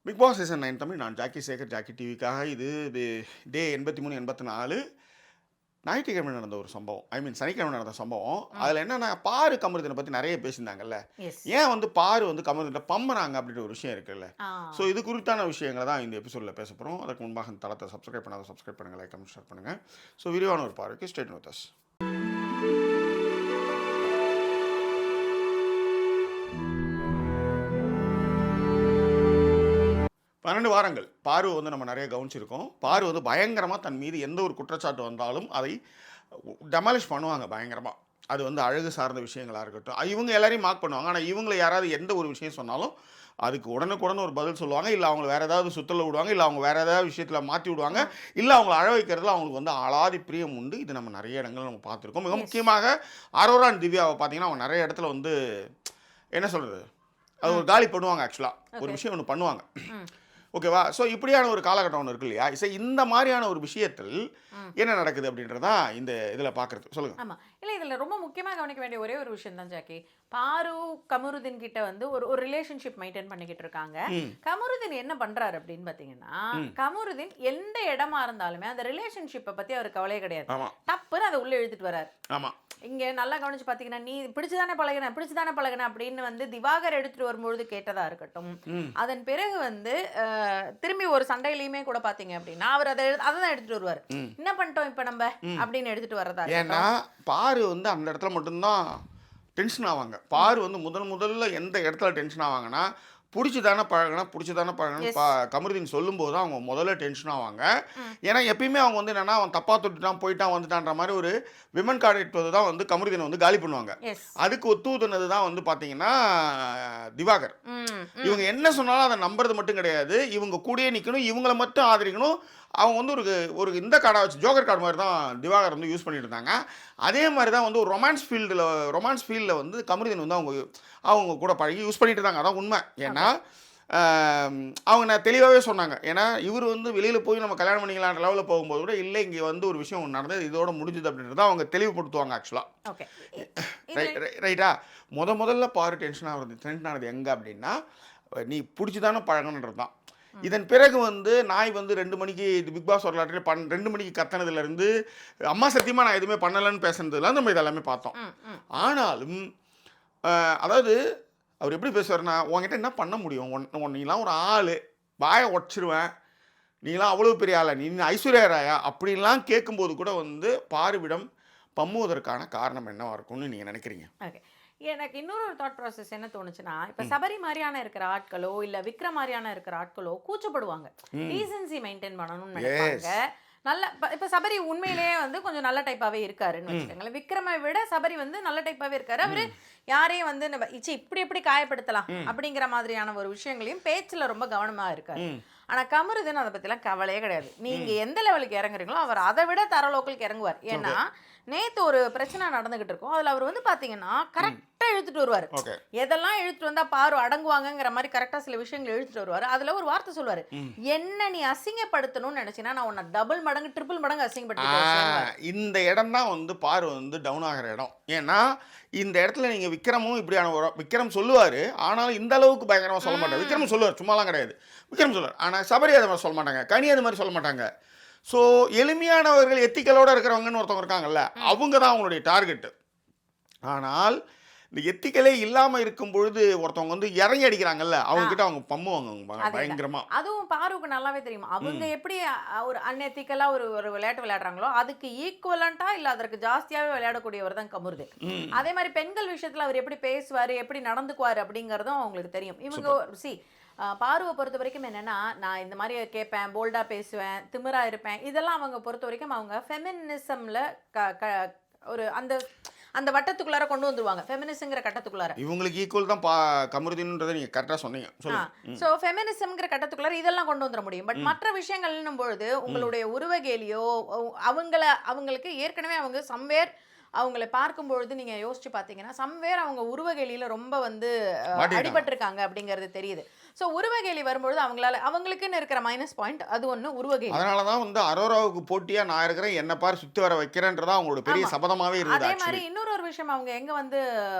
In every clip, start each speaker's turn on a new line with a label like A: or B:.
A: Big Boss season 9 Tamil. நான் Jackie Sekar, Jackie டிவிக்காக. இது டே 83, 84 ஞாயிற்றுக்கிழமை நடந்த ஒரு சம்பவம். சனிக்கிழமை நடந்த சம்பவம். அதில் என்னன்னா, பாரு கமருதீனை பற்றி நிறைய பேசியிருந்தாங்கல்ல.
B: எஸ்.
A: ஏன் வந்து பாரு வந்து கமருதீனை பம்புறாங்க அப்படின்ற ஒரு விஷயம் இருக்குல்ல.
B: ஆ.
A: ஸோ இது குறித்தான விஷயங்களை தான் இந்த எபிசோடில் பேச போகிறோம். அதுக்கு முன்பாக இந்த தளத்தை சப்ஸ்கிரைப் பண்ணாத சப்ஸ்கிரைப் பண்ணுங்கள், லைக் கமெண்ட் ஷேர் பண்ணுங்கள். ஸோ விரிவான ஒரு பார்வைக்கு ஸ்டேட் வித் அஸ். 12 வாரங்கள் பாரு வந்து நம்ம நிறைய கவனிச்சிருக்கோம். பாரு வந்து பயங்கரமாக தன் மீது எந்த ஒரு குற்றச்சாட்டு வந்தாலும் அதை டெமாலிஷ் பண்ணுவாங்க பயங்கரமாக. அது வந்து அழகு சார்ந்த விஷயங்களாக இருக்கட்டும், இவங்க எல்லாரையும் மார்க் பண்ணுவாங்க. ஆனால் இவங்களை யாராவது எந்த ஒரு விஷயம் சொன்னாலும் அதுக்கு உடனுக்குடன் ஒரு பதில் சொல்லுவாங்க. இல்லை அவங்களை வேறு ஏதாவது சுத்தல விடுவாங்க, இல்லை அவங்க வேறு ஏதாவது விஷயத்தில் மாற்றி விடுவாங்க, இல்லை அவங்களை அழ வைக்கிறதுல அவங்களுக்கு வந்து அலாதி பிரியம் உண்டு. இது நம்ம நிறைய இடங்கள் நம்ம பார்த்துருக்கோம். மிக முக்கியமாக அரோரா அண்ட் திவ்யாவை பார்த்தீங்கன்னா அவங்க நிறைய இடத்துல வந்து என்ன சொல்கிறது, அது ஒரு காலி பண்ணுவாங்க. ஆக்சுவலாக ஒரு விஷயம் ஒன்று பண்ணுவாங்க, ஓகேவா? ஸோ இப்படியான ஒரு காலகட்டம் ஒன்று இருக்கு இல்லையா? இந்த மாதிரியான ஒரு விஷயத்தில் என்ன நடக்குது அப்படின்றதான் இந்த இதில் பார்க்குறது. சொல்லுங்கள்.
B: ஆமாம், இல்லை இதில் ரொம்ப முக்கியமாக கவனிக்க வேண்டிய ஒரே ஒரு விஷயம் தான் ஜாக்கி. பாரு கமருதீன் கிட்ட வந்து ஒரு ரிலேஷன்ஷிப் மெயின்டைன் பண்ணிக்கிட்டு இருக்காங்க. கமருதீன் என்ன பண்றாரு அப்படின்னு பார்த்தீங்கன்னா, கமருதீன் எந்த இடமா இருந்தாலுமே அந்த ரிலேஷன்ஷிப்பை பற்றி அவர் கவலையே கிடையாது. டப்புன்னு அதை உள்ளே இழுத்துட்டு வர்றாரு.
A: ஆமாம்,
B: இங்கே நல்லா கவனிச்சு பார்த்தீங்கன்னா, நீ பிடிச்சுதானே பழகின அப்படின்னு வந்து திவாகர் எடுத்துட்டு வரும்பொழுது கேட்டதா இருக்கட்டும், அதன் பிறகு வந்து திரும்பி ஒரு சண்டையிலையுமே கூட பார்த்தீங்க அப்படின்னா அவர் அதை தான் எடுத்துட்டு வருவார். என்ன பண்ணிட்டோம் இப்போ நம்ம அப்படின்னு எடுத்துட்டு வர்றதா.
A: ஏன்னா பாரு வந்து அந்த இடத்துல மட்டும்தான் டென்ஷன் ஆவாங்க. பாரு வந்து முதல்ல எந்த இடத்துல டென்ஷன் ஆவாங்கன்னா, பிடிச்சி தானே பழகணும் கமருதீன் சொல்லும்போது தான் அவங்க முதல்ல டென்ஷன் ஆவாங்க. ஏன்னா எப்பயுமே அவங்க வந்து என்னன்னா, அவன் தப்பா தொட்டுட்டான் போயிட்டான் வந்துட்டான்ற மாதிரி ஒரு விமன் கார்டு எடுப்பது தான் வந்து கமருதீனை வந்து காலி பண்ணுவாங்க. அதுக்கு ஒத்துதுனது தான் வந்து பார்த்தீங்கன்னா திவாகர். இவங்க என்ன சொன்னாலும் அதை நம்புறது மட்டும் கிடையாது, இவங்க கூடயே நிற்கணும், இவங்களை மட்டும் ஆதரிக்கணும். அவங்க வந்து ஒரு இந்த கார்டை வச்சு ஜோக்கர் கார்டு மாதிரி தான் திவாகர் வந்து யூஸ் பண்ணிட்டு இருந்தாங்க. அதே மாதிரி தான் வந்து ஒரு ரொமான்ஸ் ஃபீல்டில் வந்து கமருதீன் வந்து அவங்க கூட பழகி யூஸ் பண்ணிட்டு இருந்தாங்க. அதான் உண்மை. ஏன்னா அவங்க நான் தெளிவாகவே சொன்னாங்க. ஏன்னா இவர் வந்து வெளியில் போய் நம்ம கல்யாணம் பண்ணிக்கலான்ற லெவலில் போகும்போது கூட இல்லை, இங்கே வந்து ஒரு விஷயம் ஒன்று நடந்தது, இதோட முடிஞ்சுது அப்படின்றத அவங்க தெளிவுபடுத்துவாங்க ஆக்சுவலாக. ரைட்டா? முதல்ல பாரு டென்ஷன் ஆனது எங்கே அப்படின்னா, நீ பிடிச்சி தானே பழகணுன்றது தான். இதன் பிறகு வந்து நாய் வந்து 2 மணிக்கு இது பிக் பாஸ் வரலாற்றில் 2 மணிக்கு கத்தனதுலேருந்து அம்மா சத்தியமாக நான் எதுவுமே பண்ணலைன்னு பேசுனதுலாம் நம்ம இதெல்லாமே பார்த்தோம். ஆனாலும் அதாவது அவர் எப்படி பேசுவார்னா, உங்ககிட்ட என்ன பண்ண முடியும், நீலாம் ஒரு ஆள், வாயை உடச்சிருவேன், நீலாம் அவ்வளோ பெரிய ஆளா, நீ ஐஸ்வர்யா ராயா அப்படின்லாம் கேட்கும்போது கூட வந்து பாருவிடம் பம்முவதற்கான காரணம் என்னவா இருக்கும்னு நீங்கள் நினைக்கிறீங்க?
B: ஓகே, எனக்கு இன்னொரு தாட் ப்ராசஸ் என்ன தோணுச்சுன்னா, இப்போ சபரி மாதிரியான இருக்கிற ஆட்களோ இல்லை விக்ரம் மாதிரியான இருக்கிற ஆட்களோ கூச்சப்படுவாங்க, டீசன்சி மெயின்டைன் பண்ணணும்னு நினைப்பாங்க. நல்ல இப்போ சபரி உண்மையிலேயே வந்து கொஞ்சம் நல்ல டைப்பாகவே இருக்காருன்னு வச்சுக்கோங்களேன். விக்ரமை விட சபரி வந்து நல்ல டைப்பாகவே இருக்காரு. அவர் யாரையும் வந்து இப்படி காயப்படுத்தலாம் அப்படிங்கிற மாதிரியான ஒரு விஷயங்களையும் பேச்சில் ரொம்ப கவனமாக இருக்காரு. ஆனால் கமருதீன் அதை பற்றிலாம் கவலையே கிடையாது. நீங்கள் எந்த லெவலுக்கு இறங்குறீங்களோ அவர் அதை விட தர லோக்கலுக்கு இறங்குவார். ஏன்னா நேற்று ஒரு பிரச்சனை நடந்துகிட்டு இருக்கும், அதில் அவர் வந்து பார்த்தீங்கன்னா கரெக்டாக இழுத்துட்டு வருவார். எதெல்லாம் இழுத்துட்டு வந்தால் பாரு அடங்குவாங்கங்கிற மாதிரி கரெக்டாக சில விஷயங்கள் இழுத்துட்டு வருவார். அதில் ஒரு வார்த்தை சொல்லுவார், என்ன நீ அசிங்கப்படுத்தணும்னு நினச்சின்னா நான் உன்னை டபுள் மடங்கு ட்ரிபிள் மடங்கு அசிங்கப்படுத்த. இந்த
A: இடம் தான் வந்து பாரு வந்து டவுன் ஆகிற இடம். ஏன்னா இந்த இடத்துல நீங்கள் விக்ரம் சொல்லுவார், ஆனாலும் இந்த அளவுக்கு பயங்கரமாக சொல்ல மாட்டார். விக்ரம் சொல்லுவார், சும்மாலாம் கிடையாது, விக்ரம் சொல்லுவார். ஆனால் சபரி அதை மாதிரி சொல்ல மாட்டாங்க, கனி அது மாதிரி சொல்ல மாட்டாங்க. ஸோ எளிமையானவர்கள் எத்திக்கலோடு இருக்கிறவங்கன்னு ஒருத்தவங்க இருக்காங்கல்ல, அவங்க தான் அவங்களுடைய டார்கெட்டு. ஆனால் இந்த எத்திக்கலே இல்லாமல் இருக்கும் பொழுது ஒருத்தவங்க வந்து இறங்கி அடிக்கிறாங்கல்ல, அவங்ககிட்ட அவங்க பம்முவாங்க பயங்கரமா.
B: அதுவும் பாருக்கு நல்லாவே தெரியும், அவங்க எப்படி ஒரு அன்எத்திக்கலா ஒரு விளையாட்டு விளையாடுறாங்களோ அதுக்கு ஈக்குவலண்டா இல்லை அதற்கு ஜாஸ்தியாகவே விளையாடக்கூடியவர் தான் கமருதீன். அதே மாதிரி பெண்கள் விஷயத்தில் அவர் எப்படி பேசுவார், எப்படி நடந்துக்குவார் அப்படிங்கிறதும் அவங்களுக்கு தெரியும். இவங்க பாருவை பொறுத்த வரைக்கும் என்னென்னா, நான் இந்த மாதிரி கேட்பேன், போல்டாக பேசுவேன், திமிராக இருப்பேன், இதெல்லாம் அவங்க பொறுத்த வரைக்கும் அவங்க ஃபெமினிசமில் ஒரு அந்த வட்டத்துக்குள்ளார கொண்டு வந்துருவாங்க, ஃபெமினிசம்ங்கிற கட்டத்துக்குள்ளார.
A: இவங்களுக்கு ஈக்குவல் தான் கமருதீன்றதை நீங்கள் கரெக்டாக சொன்னீங்க.
B: ஸோ ஃபெமினிசம்ங்கிற கட்டத்துக்குள்ளார இதெல்லாம் கொண்டு வந்துட முடியும். பட் மற்ற விஷயங்கள்னும் பொழுது உங்களுடைய உருவகேலியோ அவங்களுக்கு ஏற்கனவே அவங்க சம்வேர் அவங்கள பார்க்கும்பொழுது நீங்க யோசிச்சு பார்த்தீங்கன்னா சம்வேர் அவங்க உருவகேலியில ரொம்ப வந்து அடிபட்டிருக்காங்க அப்படிங்கிறது தெரியுது. ஸோ உருவகேலி வரும்பொழுது அவங்களுக்குன்னு இருக்கிற மைனஸ் பாயிண்ட் அது ஒன்று உருவகேலி.
A: அதனால தான் வந்து அரோராவுக்கு போட்டியா நான் இருக்கிறேன், என்ன பாரு சுத்தி வர வைக்கிறேன்றதா அவங்களோட பெரிய சபதமாவே இருந்தது.
B: அதே மாதிரி இன்னொரு விஷயம் அவங்க எங்க வந்து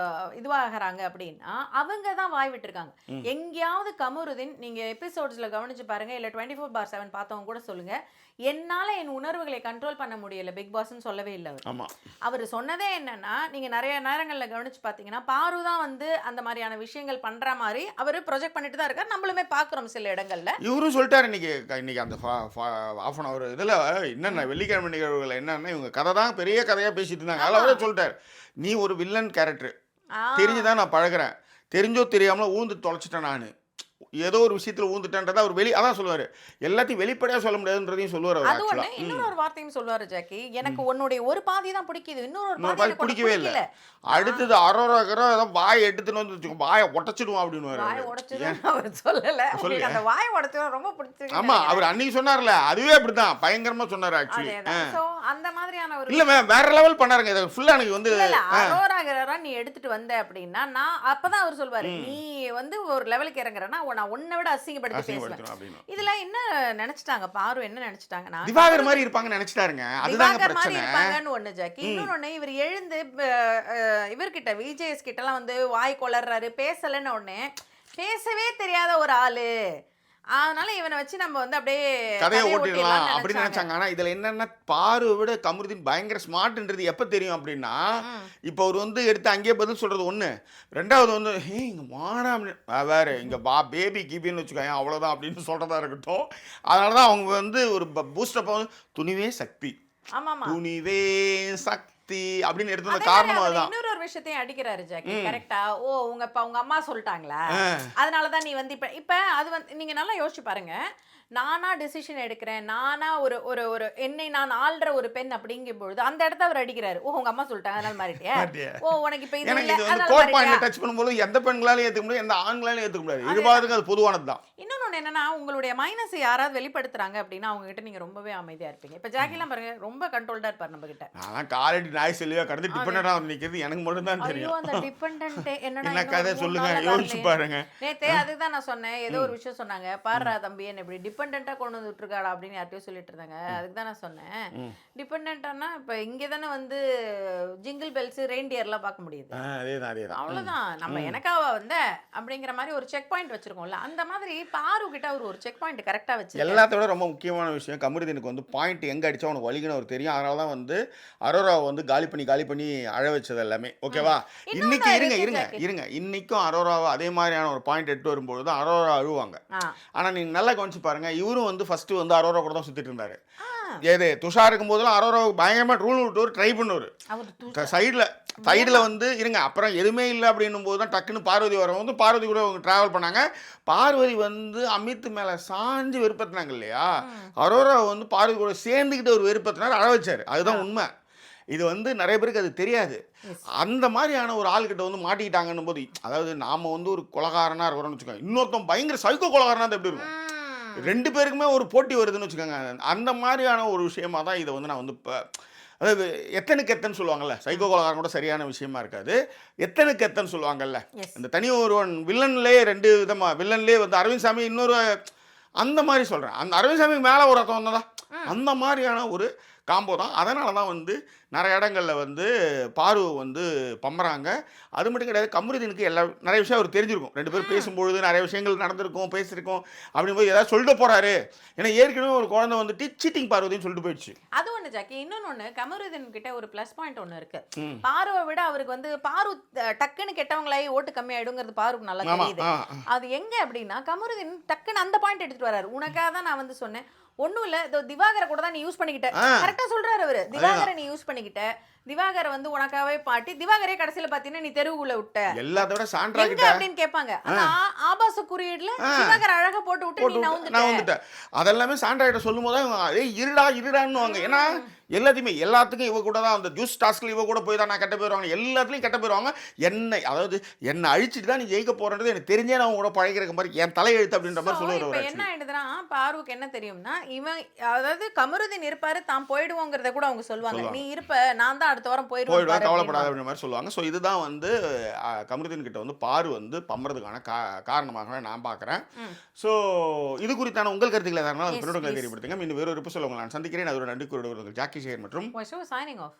B: இதுவாகிறாங்க அப்படின்னா அவங்க தான் வாய் விட்டுருக்காங்க. எங்கேயாவது கமருதீன் நீங்க எபிசோட்ஸ்ல கவனிச்சு பாருங்க, இல்ல 24/7 பார்த்தவங்க கூட சொல்லுங்க, என்னால என் உணர்வுகளை கண்ட்ரோல் பண்ண முடியல பிக் பாஸ்ன்னு சொல்லவே இல்லை அவர். அவர் சொன்னதே என்னன்னா, நீங்க நிறைய நேரங்கள்ல கவனிச்சு பார்த்தீங்கன்னா பாரு தான் வந்து அந்த மாதிரியான விஷயங்கள் பண்ற மாதிரி அவர் ப்ரொஜெக்ட் பண்ணிட்டு தான் இருக்காரு. நம்மளுமே பார்க்குறோம் சில இடங்கள்ல.
A: இவரும் சொல்லிட்டாரு இன்னைக்கு அந்த ஆஃப் அன் அவர் இதில் என்னென்ன வெள்ளிக்கிழமை நிகழ்வுகள் என்னன்னா இவங்க கதை தான் பெரிய கதையாக பேசிட்டு இருந்தாங்க. அதில் அவரே சொல்லிட்டாரு, நீ ஒரு வில்லன் கேரக்டர் தெரிஞ்சுதான் நான் பழகிறேன், தெரிஞ்சோ தெரியாமல ஊந்து தொலைச்சிட்டேன், நான் ஏதோ ஒரு விஷயத்துல ஊந்துட்டேன்றதை அவர் அதான் சொல்லுவாரு, எல்லாத்தையும் வெளிப்படையா சொல்ல முடியாதுன்றதையும் சொல்லுவாரு.
B: அது ஒண்ணு. இன்னொரு வார்த்தையும் சொல்லுவாரு ஜாக்கி, எனக்கு உன்னுடைய ஒரு பாதி தான் பிடிக்குது, இன்னொரு
A: பாதி பிடிக்கவே இல்லை. அடுத்தது அரோரா வாயை எடுத்துன்னு வந்து வாயை உடச்சிடுவோம் அப்படின்னு
B: அவர் சொல்லல. அந்த வாயை உடச்சு ரொம்ப பிடிச்சிருக்கு.
A: ஆமா, அவர் அன்னைக்கு சொன்னார்ல, அதுவே அப்படிதான் பயங்கரமா சொன்னாரு ஆக்சுவலி.
B: சோ அந்த மாதிரியான ஒரு
A: இல்ல வேற லெவல் பண்ணாருங்க. இத ஃபுல்லா எனக்கு வந்து
B: அரோரா நீ எடுத்துட்டு வந்த அப்படின்னா நான் அப்பதான் அவர் சொல்வாரு, நீ வந்து ஒரு லெவலுக்கு இறங்குறனா நான் உன்னை விட அசிங்கப்படுத்தி பேசுவேன். இதுல என்ன நினைச்சிட்டாங்க பாரு, என்ன நினைச்சிட்டாங்கன்னா
A: திவாகர் மாதிரி இருப்பாங்கன்னு நினைச்சிட்டாருங்க. அதுதான் பிரச்சனை.
B: இருப்பாங்கன்னு ஒண்ணு ஜாக்கி. இன்னொன்னு இவர் எழுந்து இவர்கிட்ட விஜேஎஸ் கிட்ட எல்லாம் வந்து வாய் கொளறாரு, பேசலன்னு உடனே பேசவே தெரியாத ஒரு ஆளு, அதனால இவனை வச்சு நம்ம வந்து அப்படியே
A: கதையை ஓட்டிடலாம் அப்படின்னு நினைச்சாங்க. ஆனா இதுல என்னன்னா பாரு விட கமருதீன் பயங்கர ஸ்மார்ட்ன்றது எப்ப தெரியும் அப்படின்னா, இப்போ அவர் வந்து எடுத்து அங்கேயே பதில் சொல்றது ஒண்ணு, ரெண்டாவது வந்து இங்க மானா வேற இங்க பேபி கிபின்னு வச்சுக்கோங்க அவ்வளவுதான் அப்படின்னு சொல்றதா இருக்கட்டும். அதனாலதான் அவங்க வந்து ஒரு பூஸ்டப் துணிவே சக்தி, துணிவே சக்தி அப்படின்னு எடுத்து காரணம் அதுதான்.
B: இன்னொரு ஒரு விஷயத்தையும் அடிக்கிறாரு ஜாக்கி. கரெக்டா? ஓ உங்க அம்மா சொல்லிட்டாங்களா, அதனாலதான் நீ வந்து இப்ப அது வந்து நீங்க நல்லா யோசிச்சு பாருங்க. நானா டிசிஷன் எடுக்கிறேன், நானா ஒரு ஒரு ஒரு என்னை நான் ஆள்ற ஒரு பெண் அப்படிங்கும் பொழுது அந்த இடத்த அவர் அடிக்கிறாரு. ஓ உங்க அம்மா சொல்லிட்டாங்க அதனால மாறிட்டியா, ஓ உனக்கு இப்ப
A: இது கோர் பாயிண்ட் டச் பண்ணும்போது எந்த பெண்களாலும் ஏத்துக்க முடியாது, எந்த ஆண்களாலும் ஏத்துக்க முடியாது. இருபாலருக்கு அது பொதுவானது தான்.
B: இன்னொன்னு என்னன்னா, உங்களுடைய மைனஸ் யாராவது வெளிப்படுத்துறாங்க அப்படின்னா அவங்க கிட்ட நீங்க ரொம்பவே அமைதியா இருப்பீங்க. இப்ப ஜாக்கிலாம் பாருங்க ரொம்ப கண்ட்ரோல்டா இருப்பாரு நம்ம கிட்ட.
A: நான் காலடி நாய் செல்லியா கடந்து டிபெண்டன்டா வந்து நிக்கிறது எனக்கு மட்டும் தான் தெரியும்.
B: ஐயோ அந்த டிபெண்டன்ட் என்னன்னா
A: என்ன கதை சொல்லுங்க, யோசிச்சு பாருங்க.
B: நேத்தே அதுதான் நான் சொன்னேன், ஏதோ ஒரு விஷயம் சொன்னாங்க, பாருடா தம்பி என்ன இப்படி டிபெண்டன்ட்டா கொண்டு வந்து விட்டுருக்காடா அப்படின்னு யார்ட்டையும் சொல்லிட்டு இருந்தாங்க. அதுக்கு தான் நான் சொன்னேன், டிபெண்டன்ட்டானா இப்ப இங்க தானே வந்து ஜிங்கிள் பெல்ஸ் ரெயின்டியர்லாம் பார்க்க முடியுது.
A: அதேதான்
B: அவ்வளவுதான். நம்ம எனக்காவா வந்த அப்படிங்கிற மாதிரி ஒரு செக் பாயிண்ட் வச்சிருக்கோம்ல, அந்த மாதிரி பாரு கிட்ட ஒரு செக் பாயிண்ட் கரெக்டா வச்சு.
A: எல்லாத்தோட ரொம்ப முக்கியமான விஷயம் கமருதீனுக்கு வந்து பாயிண்ட் எங்க அடிச்சா உனக்கு வலிக்கணும் அவர் தெரியும். அதனால தான் வந்து அரோராவை வந்து காலி பண்ணி அழ வச்சது எல்லாமே. ஓகேவா? இன்னைக்கு இருங்க இன்னைக்கும் அரோராவை அதே மாதிரியான ஒரு பாயிண்ட் எடுத்து வரும்போது தான் அரோரா அழுவாங்க. ஆனா நீங்க நல்லா கவனிச்சு பாருங்க, இவரும் வந்து ஃபர்ஸ்ட் வந்து அரோரா கூட தான் சுத்திட்டு இருந்தாரு. ஏதே துஷார் இருக்கும் போதெல்லாம் அரோராவுக்கு பயங்கரமா ரூல் விட்டு ட்ரை பண்ணுவாரு சைடில் வந்து இருங்க. அப்புறம் எதுவுமே இல்லை அப்படின்னும் போது தான் டக்குன்னு பார்வதி வரவும் வந்து பார்வதி கூட அவங்க ட்ராவல் பண்ணாங்க. பார்வதி வந்து அமித் மேலே சாஞ்சு வெறுப்பத்தினாங்க இல்லையா, அரோரா வந்து பார்வதி கூட சேர்ந்துக்கிட்டு ஒரு வெறுப்பத்தினார், அழ வச்சார். அதுதான் உண்மை. இது வந்து நிறைய பேருக்கு அது தெரியாது. அந்த மாதிரியான ஒரு ஆள்கிட்ட வந்து மாட்டிக்கிட்டாங்கன்னும் போது, அதாவது நாம வந்து ஒரு கொலகாரனா இருக்கிறோம்னு வச்சுக்கோங்க, இன்னொருத்தம் பயங்கர சைக்கோ கொலகாரனா எப்படி இருக்கும், ரெண்டு பேருக்குமே ஒரு போட்டி வருதுன்னு வச்சுக்கோங்க. அந்த மாதிரியான ஒரு விஷயமா தான் இதை வந்து நான் வந்து இப்போ அதாவது எத்தனுக்கு எத்தன்னு சொல்லுவாங்கல்ல, சைக்கோ கொலகாரன் கூட சரியான விஷயமா இருக்காது, எத்தனுக்கு எத்தன்னு சொல்லுவாங்கல்ல. இந்த தனி ஒருவன் வில்லன்லேயே ரெண்டு விதமாக, வில்லன்லேயே வந்து அரவிந்த் சாமி இன்னொரு அந்த மாதிரி சொல்கிறேன், அந்த அரவிந்த் சாமிக்கு மேலே ஒரு அர்த்தம் வந்ததா அந்த மாதிரியான ஒரு காம்போ தான். அதனால தான் வந்து நிறைய இடங்களில் வந்து பாரு வந்து பம்புறாங்க. அது மட்டும் கிடையாது, கமருதீனுக்கு நிறைய விஷயம் அவர் தெரிஞ்சிருக்கும். ரெண்டு பேரும் பேசும்பொழுது நிறைய விஷயங்கள் நடந்திருக்கும், பேசியிருக்கோம். அப்படிங்கும்போது ஏதாவது சொல்லிட்டு போறாரு. ஏன்னா ஏற்கனவே ஒரு குழந்தை வந்துட்டு சீட்டிங் பார்வதின்னு சொல்லிட்டு போயிடுச்சு.
B: அது ஒன்று ஜாக்கி. இன்னொன்று கமருதீன் கிட்ட ஒரு ப்ளஸ் பாயிண்ட் ஒன்று இருக்கு. பாருவை விட அவருக்கு வந்து பாரு டக்குன்னு கெட்டவங்களாயி ஓட்டு கம்மியாயிடுங்கிறது பாருக்கு நல்லா தெரியுது. அது எங்க அப்படின்னா கமருதீன் டக்குன்னு அந்த பாயிண்ட் எடுத்துட்டு வராரு. உனக்காக தான் நான் வந்து சொன்னேன், ஒன்றும் இல்லை, திவாகரை கூட தான் நீ யூஸ் பண்ணிக்கிட்ட, கரெக்டாக சொல்றாரு அவரு. திவாகரை நீ யூஸ் பண்ணிக்கிட்ட, திவாகரை வந்து உனக்காவே பாட்டி, திவாகரே கடைசியில பாத்தீங்கன்னா நீ தெருவுல விட்ட
A: எல்லாத்தோட சாண்ட்ரா கிட்ட
B: அப்படின்னு கேட்பாங்க. ஆனா ஆபாச குறியீடுல திவாகர் அழகா போட்டு விட்டு நீ நான் வந்துட்ட.
A: அதெல்லாமே சாண்ட்ரா கிட்ட சொல்லும்போது ஏய் இருடான்னுவாங்க. ஏன்னா எல்லாத்துக்கும் இவ கூட தான் அந்த ஜூஸ் டாஸ்க்ல இவ கூட போய் தான் நான் கெட்ட போயிருவாங்க, எல்லாத்துலயும் கெட்ட போயிருவாங்க. என்ன அழிச்சிட்டு தான் நீ ஜெயிக்க போறது எனக்கு தெரிஞ்சே நான் கூட பழகிற மாதிரி என் தலையெழுத்து அப்படின்ற மாதிரி சொல்லுவாரு.
B: என்ன ஆயிடுதுன்னா பாருக்கு என்ன தெரியும்னா, இவன் அதாவது கமருதீன் இருப்பாரு தான் போயிடுவோங்கிறத கூட அவங்க சொல்லுவாங்க. நீ இருப்ப, நான் தான் அடுத்த வாரம்
A: போயிடுவேன்
B: போயிடுவாரு
A: கவலைப்படாத அப்படின்ற மாதிரி சொல்லுவாங்க. ஸோ இதுதான் வந்து கமருதீன் கிட்ட வந்து பாரு வந்து பம்புறதுக்கான காரணமாக நான் பார்க்குறேன். ஸோ இது குறித்தான உங்கள் கருத்துக்களை எதாவது
B: Yes,
A: பின்னோட்டங்களை
B: yes.
A: தெரியப்படுத்துங்க. இன்னும் வேறொரு எபிசோட உங்களை நான் சந்திக்கிறேன். அதோட நன்றி கூறுவது ஜாக்கி சேகர் மற்றும்
B: signing off.